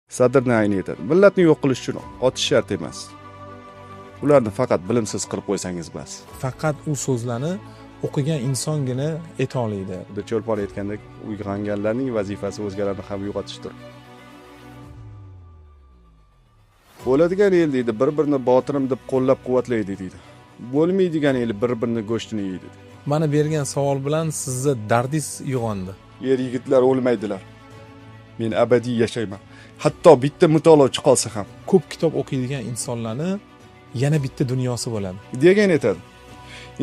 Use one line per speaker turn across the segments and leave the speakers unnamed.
Sadrni ayni etadi. Millatni yo'q qilish uchun otish shart emas. Ularni faqat bilimsiz qilib qo'ysangiz bas.
Faqat u so'zlarni o'qigan insongina ayta oladi.
Cho'lpon aytgandek, uyg'onganlarning vazifasi o'zgalarni ham uyg'otishdir. Bo'ladigan el deydi, bir-birini botirim deb qo'llab-quvvatlaydi deydi. Bo'lmaydigan el bir-birini go'shtini yeydi.
Mana bergan savol bilan sizni dardingiz uyg'ondi.
Er yigitlar o'lmaydilar. Men abadiy yashayman. Hatto bitta mutolaachi qolsa ham.
Ko'p kitob o'qiydigan insonlarni yana bitta dunyosi bo'ladi.
Degan aytadi.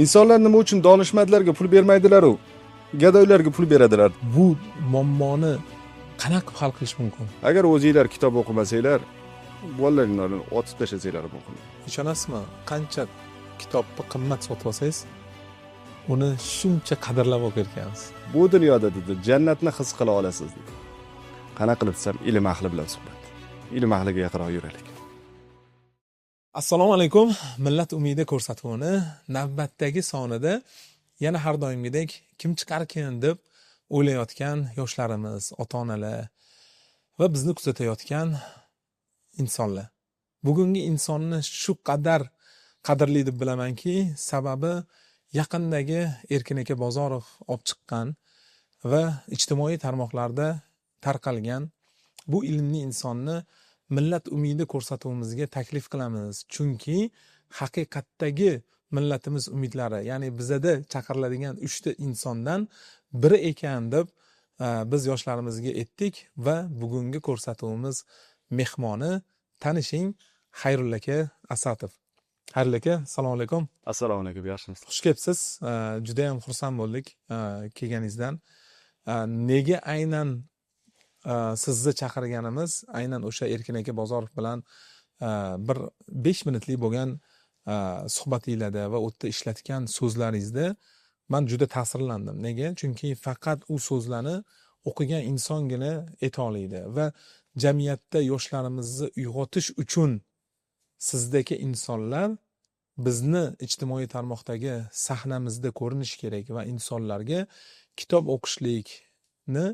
Insonlar nima uchun donishmandlarga pul bermaydilar-u? Gadoylarga pul beradilar.
Bu muammoni qanaqa hal qilish mumkin?
Agar o'zingizlar kitob o'qimasanglar, bolalaringlarni otib tashlasanglar mumkin.
Ishonasizmi? Qancha kitobni qimmat sotib olsangiz, uni shuncha qadrlab o'qirkansiz.
Bu dunyoda dedi, jannatni his qila olasiz dedi. Qana qilib desam, ilm ahli bilan suhbat. Ilm ahliga yaqinroq yuraylik.
Assalomu alaykum. Millat umidi ko'rsatuvini navbatdagi sonida yana har doimgidek kim chiqarkin deb o'ylayotgan yoshlarimiz, ota-onalar va bizni kuzatayotgan insonlar. Bugungi insonni shu qadar qadrli deb bilamanki, sababi yaqindagi Erkin aka Bozorov olib chiqqan va ijtimoiy tarmoqlarda tarqalgan bu ilmli insonni millat umidi ko'rsatuvimizga taklif qilamiz. Chunki haqiqatdagi millatimiz umidlari, ya'ni bizada chaqiriladigan 3 ta insondan biri ekan deb biz yoshlarimizga aytdik va bugungi ko'rsatuvimiz mehmoni tanishing Xayrulla aka Asatov. Xayrulla aka, assalomu alaykum.
Assalomu alaykum, yaxshimisiz?
Xush kelibsiz. Juda ham xursand bo'ldik kelganingizdan. Nega aynan sizni chaqirganimiz aynan o'sha Erkin aka Bozorov bilan bir 5 minutlik bo'lgan suhbatingizda va u yerda ishlatgan so'zlaringizda men juda ta'sirlandim. Nega? Chunki faqat u so'zlarni o'qigan insongina ayta oladi va jamiyatda yoshlarimizni uyg'otish uchun sizdagi insonlar bizni ijtimoiy tarmoqdagi sahnamizda ko'rinish kerak va insonlarga kitob o'qishlikni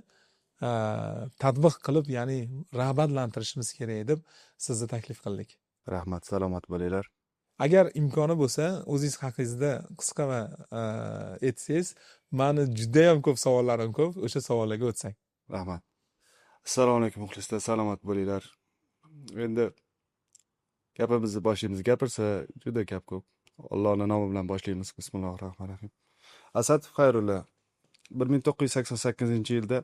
tatbiq qilib, ya'ni rag'batlantirishimiz kerak deb sizni taklif qildik.
Rahmat, salomat bo'linglar.
Agar imkoni bo'lsa, o'zingiz haqingizda qisqa va aytsangiz, meni juda ham ko'p savollarim ko'p, o'sha savollarga o'tsak.
Rahmat. Assalomu alaykum muxlislar, salomat bo'linglar. Endi gapimizni boshlaymiz. Gapirsa juda gap ko'p. Allohning nomi bilan boshlaymiz. Bismillahirrohmanirrohim. Asatov Xayrulla 1988-yilda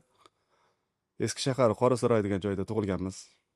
Eski shahar Qorasaroy degan joyda tug'ilganmiz.